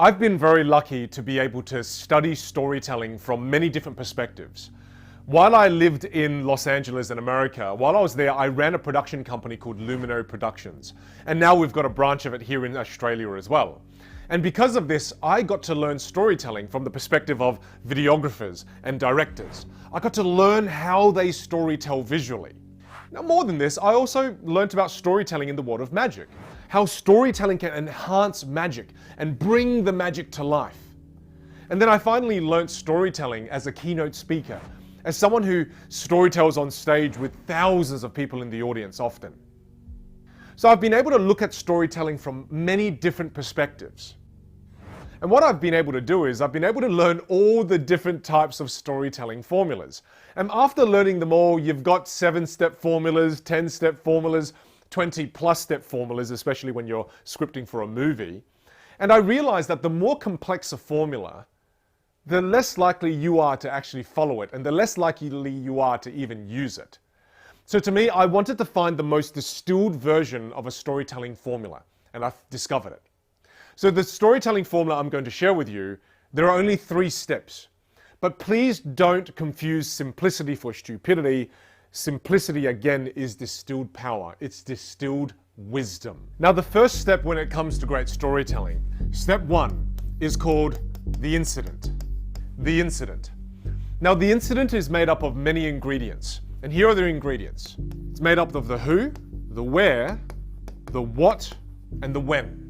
I've been very lucky to be able to study storytelling from many different perspectives. While I lived in Los Angeles in America, while I was there, I ran a production company called Luminary Productions. And now we've got a branch of it here in Australia as well. And because of this, I got to learn storytelling from the perspective of videographers and directors. I got to learn how they storytell visually. Now, more than this, I also learned about storytelling in the world of magic. How storytelling can enhance magic and bring the magic to life. And then I finally learned storytelling as a keynote speaker, as someone who storytells on stage with thousands of people in the audience often. So I've been able to look at storytelling from many different perspectives. And what I've been able to do is I've been able to learn all the different types of storytelling formulas. And after learning them all, you've got 7-step formulas, 10-step formulas, 20+ step formulas, especially when you're scripting for a movie. And I realized that the more complex a formula, the less likely you are to actually follow it, and the less likely you are to even use it. So to me, I wanted to find the most distilled version of a storytelling formula, and I've discovered it. So the storytelling formula I'm going to share with you, there are only 3 steps. But please don't confuse simplicity for stupidity. Simplicity, again, is distilled power. It's distilled wisdom. Now, the first step when it comes to great storytelling, step 1, is called the incident. The incident. Now, the incident is made up of many ingredients. And here are the ingredients. It's made up of the who, the where, the what, and the when.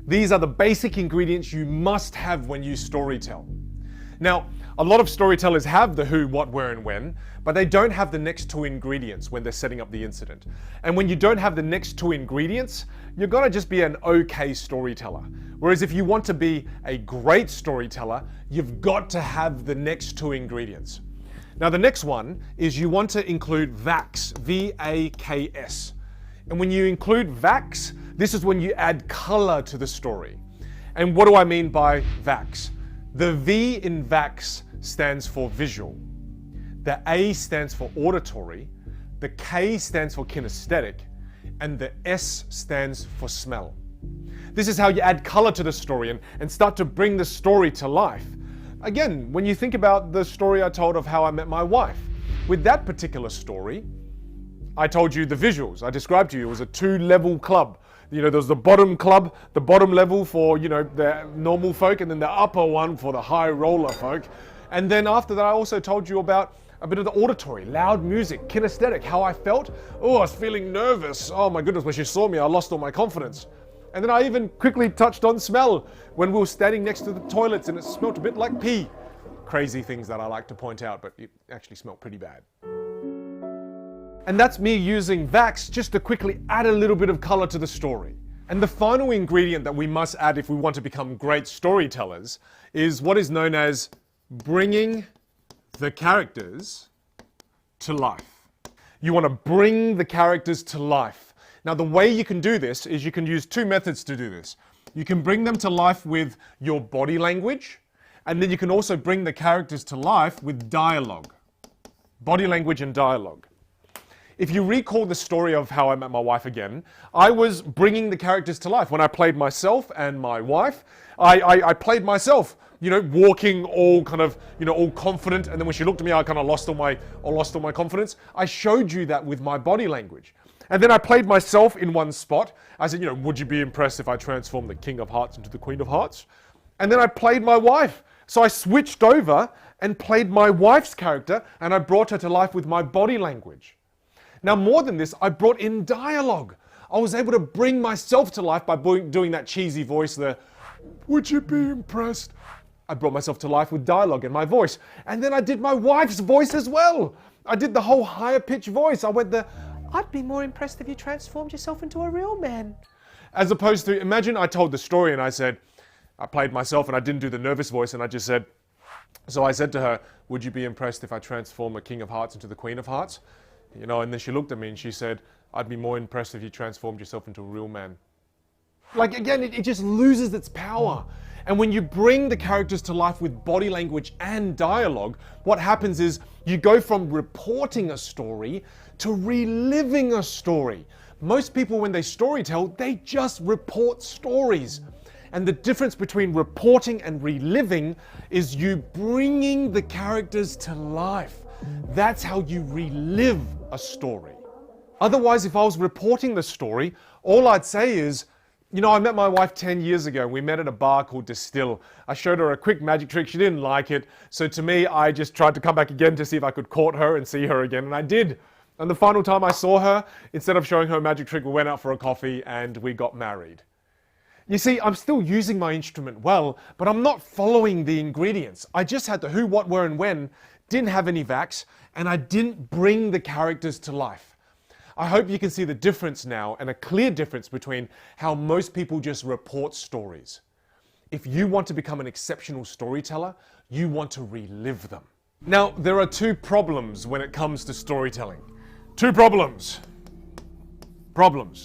These are the basic ingredients you must have when you storytell. Now, a lot of storytellers have the who, what, where, and when, but they don't have the next 2 ingredients when they're setting up the incident. And when you don't have the next 2 ingredients, you're gonna just be an okay storyteller. Whereas if you want to be a great storyteller, you've got to have the next 2 ingredients. Now, the next one is you want to include VAKS, V-A-K-S. And when you include VAKS, this is when you add color to the story. And what do I mean by VAKS? The V in VAKS stands for visual. The A stands for auditory. The K stands for kinesthetic. And the S stands for smell. This is how you add color to the story and start to bring the story to life. Again, when you think about the story I told of how I met my wife, with that particular story, I told you the visuals. I described to you it was a 2-level club. You know, there's the bottom club, the bottom level for, you know, the normal folk, and then the upper one for the high roller folk. And then after that, I also told you about a bit of the auditory, loud music, kinesthetic, how I felt. Oh, I was feeling nervous. Oh my goodness, when she saw me, I lost all my confidence. And then I even quickly touched on smell when we were standing next to the toilets and it smelled a bit like pee. Crazy things that I like to point out, but it actually smelled pretty bad. And that's me using VAKS just to quickly add a little bit of color to the story. And the final ingredient that we must add if we want to become great storytellers is what is known as bringing the characters to life. You want to bring the characters to life. Now, the way you can do this is you can use 2 methods to do this. You can bring them to life with your body language, and then you can also bring the characters to life with dialogue. Body language and dialogue. If you recall the story of how I met my wife again, I was bringing the characters to life. When I played myself and my wife, I played myself, you know, walking all kind of, you know, all confident. And then when she looked at me, I kind of lost all my confidence. I showed you that with my body language. And then I played myself in one spot. I said, you know, would you be impressed if I transformed the King of Hearts into the Queen of Hearts? And then I played my wife. So I switched over and played my wife's character, and I brought her to life with my body language. Now, more than this, I brought in dialogue. I was able to bring myself to life by doing that cheesy voice there. Would you be impressed? I brought myself to life with dialogue in my voice. And then I did my wife's voice as well. I did the whole higher pitch voice. I went the, I'd be more impressed if you transformed yourself into a real man. As opposed to, imagine I told the story and I said, I played myself and I didn't do the nervous voice and I just said, so I said to her, would you be impressed if I transform a King of Hearts into the Queen of Hearts? You know, and then she looked at me and she said, I'd be more impressed if you transformed yourself into a real man. Like, again, it just loses its power. And when you bring the characters to life with body language and dialogue, what happens is you go from reporting a story to reliving a story. Most people, when they storytell, they just report stories. And the difference between reporting and reliving is you bringing the characters to life. That's how you relive a story. Otherwise, if I was reporting the story, all I'd say is, you know, I met my wife 10 years ago. We met at a bar called Distill. I showed her a quick magic trick. She didn't like it. So to me, I just tried to come back again to see if I could court her and see her again. And I did. And the final time I saw her, instead of showing her a magic trick, we went out for a coffee and we got married. You see, I'm still using my instrument well, but I'm not following the ingredients. I just had the who, what, where, and when, didn't have any vax, and I didn't bring the characters to life. I hope you can see the difference now, and a clear difference between how most people just report stories. If you want to become an exceptional storyteller, you want to relive them. Now, there are two problems when it comes to storytelling. Two problems.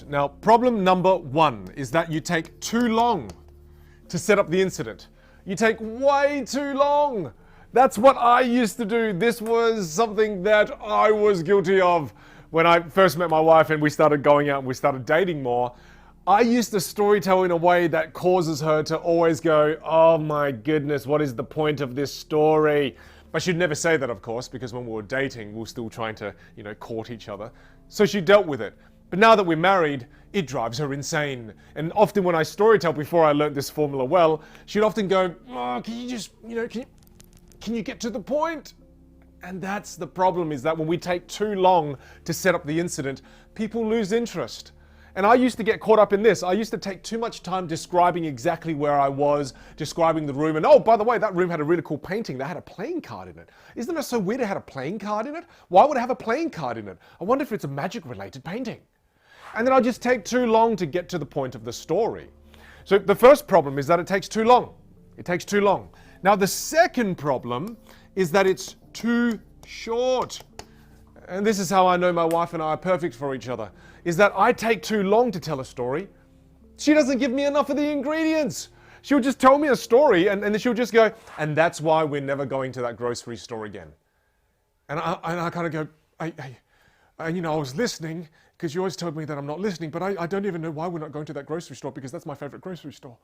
Now, problem number one is that you take too long to set up the incident. You take way too long. That's what I used to do. This was something that I was guilty of. When I first met my wife and we started going out and we started dating more, I used to storytell in a way that causes her to always go, oh my goodness, what is the point of this story? But she'd never say that, of course, because when we were dating, we were still trying to, court each other. So she dealt with it. But now that we're married, it drives her insane. And often when I storytell, before I learned this formula well, she'd often go, oh, can you just, can you get to the point? And that's the problem, is that when we take too long to set up the incident, people lose interest. And I used to get caught up in this. I used to take too much time describing exactly where I was, describing the room. And oh, by the way, that room had a really cool painting that had a playing card in it. Isn't it so weird it had a playing card in it? Why would it have a playing card in it? I wonder if it's a magic-related painting. And then I just take too long to get to the point of the story. So the first problem is that it takes too long. It takes too long. Now, the second problem is that it's too short. And this is how I know my wife and I are perfect for each other, is that I take too long to tell a story. She doesn't give me enough of the ingredients. She'll just tell me a story and then she'll just go, and that's why we're never going to that grocery store again. And I kind of go, I was listening because you always told me that I'm not listening, but I don't even know why we're not going to that grocery store because that's my favorite grocery store.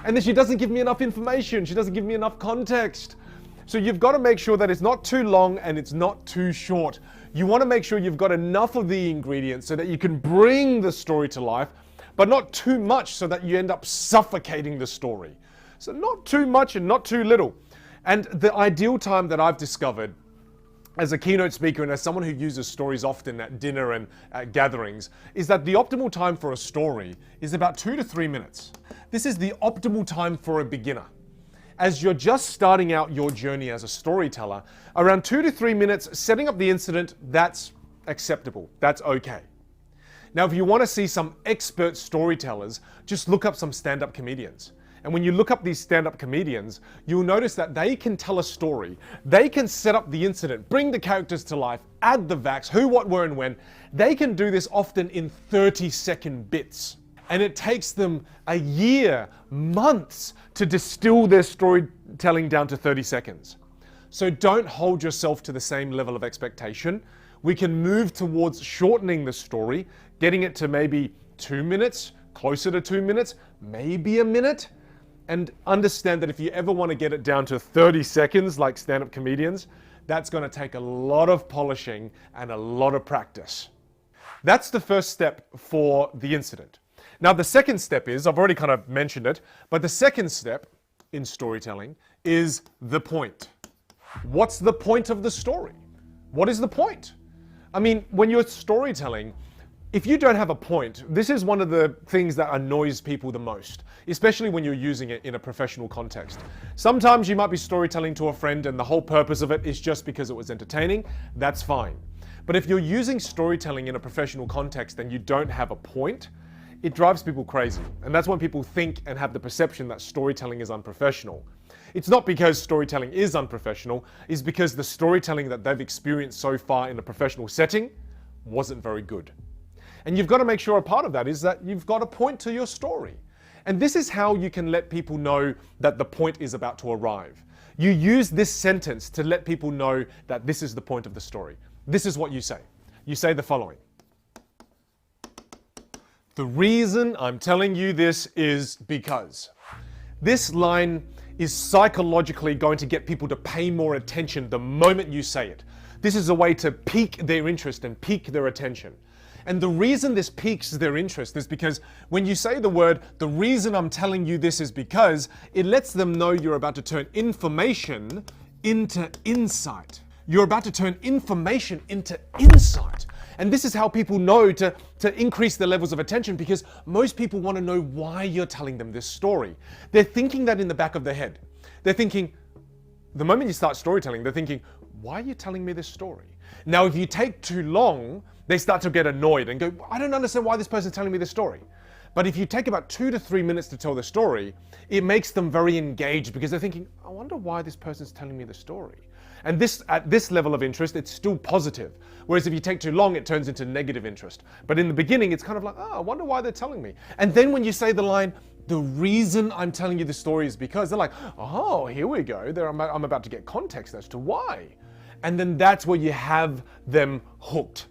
And then she doesn't give me enough information. She doesn't give me enough context. So you've got to make sure that it's not too long and it's not too short. You want to make sure you've got enough of the ingredients so that you can bring the story to life, but not too much so that you end up suffocating the story. So not too much and not too little. And the ideal time that I've discovered as a keynote speaker and as someone who uses stories often at dinner and at gatherings is that the optimal time for a story is about 2 to 3 minutes. This is the optimal time for a beginner. As you're just starting out your journey as a storyteller, around 2 to 3 minutes setting up the incident, that's acceptable. That's okay. Now, if you want to see some expert storytellers, just look up some stand-up comedians. And when you look up these stand-up comedians, you'll notice that they can tell a story. They can set up the incident, bring the characters to life, add the vax, who, what, where, and when. They can do this often in 30-second bits. And it takes them a year, months, to distill their storytelling down to 30 seconds. So don't hold yourself to the same level of expectation. We can move towards shortening the story, getting it to maybe 2 minutes, closer to 2 minutes, maybe a minute. And understand that if you ever want to get it down to 30 seconds like stand-up comedians, that's going to take a lot of polishing and a lot of practice. That's the first step for the incident. Now, the second step is, I've already kind of mentioned it, but the second step in storytelling is the point. What's the point of the story? What is the point? I mean, when you're storytelling, if you don't have a point, this is one of the things that annoys people the most, especially when you're using it in a professional context. Sometimes you might be storytelling to a friend and the whole purpose of it is just because it was entertaining. That's fine. But if you're using storytelling in a professional context and you don't have a point, it drives people crazy. And that's when people think and have the perception that storytelling is unprofessional. It's not because storytelling is unprofessional, it's because the storytelling that they've experienced so far in a professional setting wasn't very good. And you've got to make sure a part of that is that you've got a point to your story. And this is how you can let people know that the point is about to arrive. You use this sentence to let people know that this is the point of the story. This is what you say. You say the following. The reason I'm telling you this is because. This line is psychologically going to get people to pay more attention the moment you say it. This is a way to pique their interest and pique their attention. And the reason this piques their interest is because when you say the word, the reason I'm telling you this is because, it lets them know you're about to turn information into insight. You're about to turn information into insight. And this is how people know to increase their levels of attention, because most people want to know why you're telling them this story. They're thinking that in the back of their head. They're thinking, the moment you start storytelling, they're thinking, why are you telling me this story? Now, if you take too long, they start to get annoyed and go, I don't understand why this person's telling me this story. But if you take about 2 to 3 minutes to tell the story, it makes them very engaged, because they're thinking, I wonder why this person's telling me the story. And at this level of interest, it's still positive. Whereas if you take too long, it turns into negative interest. But in the beginning, it's kind of like, oh, I wonder why they're telling me. And then when you say the line, the reason I'm telling you the story is because, they're like, oh, here we go. I'm about to get context as to why. And then that's where you have them hooked.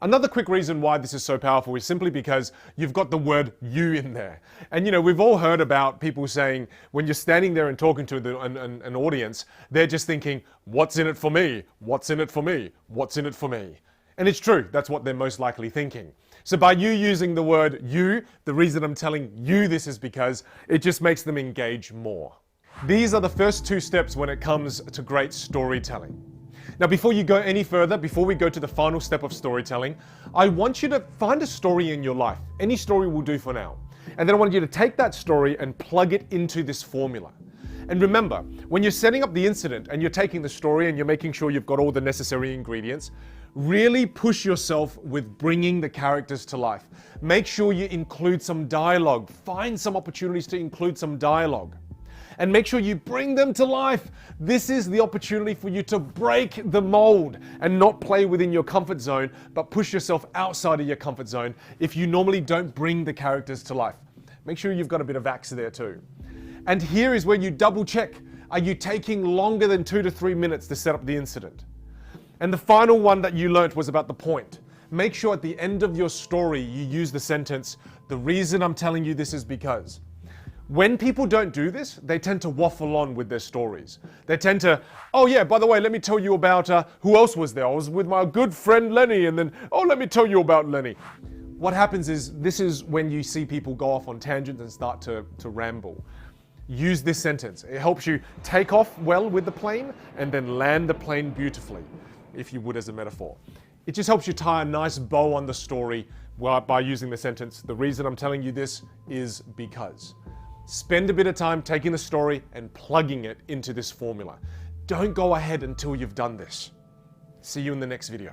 Another quick reason why this is so powerful is simply because you've got the word you in there. And we've all heard about people saying, when you're standing there and talking to an audience, they're just thinking, what's in it for me? What's in it for me? What's in it for me? And it's true, that's what they're most likely thinking. So by you using the word you, the reason I'm telling you this is because it just makes them engage more. These are the first 2 steps when it comes to great storytelling. Now, before you go any further, before we go to the final step of storytelling, I want you to find a story in your life. Any story will do for now. And then I want you to take that story and plug it into this formula. And remember, when you're setting up the incident and you're taking the story and you're making sure you've got all the necessary ingredients, really push yourself with bringing the characters to life. Make sure you include some dialogue. Find some opportunities to include some dialogue. And make sure you bring them to life. This is the opportunity for you to break the mold and not play within your comfort zone, but push yourself outside of your comfort zone if you normally don't bring the characters to life. Make sure you've got a bit of axe there too. And here is where you double check. Are you taking longer than 2 to 3 minutes to set up the incident? And the final one that you learnt was about the point. Make sure at the end of your story you use the sentence, the reason I'm telling you this is because. When people don't do this, they tend to waffle on with their stories. They tend to, oh yeah, by the way, let me tell you about who else was there. I was with my good friend Lenny, and then, oh, let me tell you about Lenny. What happens is, this is when you see people go off on tangents and start to ramble. Use this sentence. It helps you take off well with the plane and then land the plane beautifully, if you would, as a metaphor. It just helps you tie a nice bow on the story by using the sentence, the reason I'm telling you this is because. Spend a bit of time taking the story and plugging it into this formula. Don't go ahead until you've done this. See you in the next video.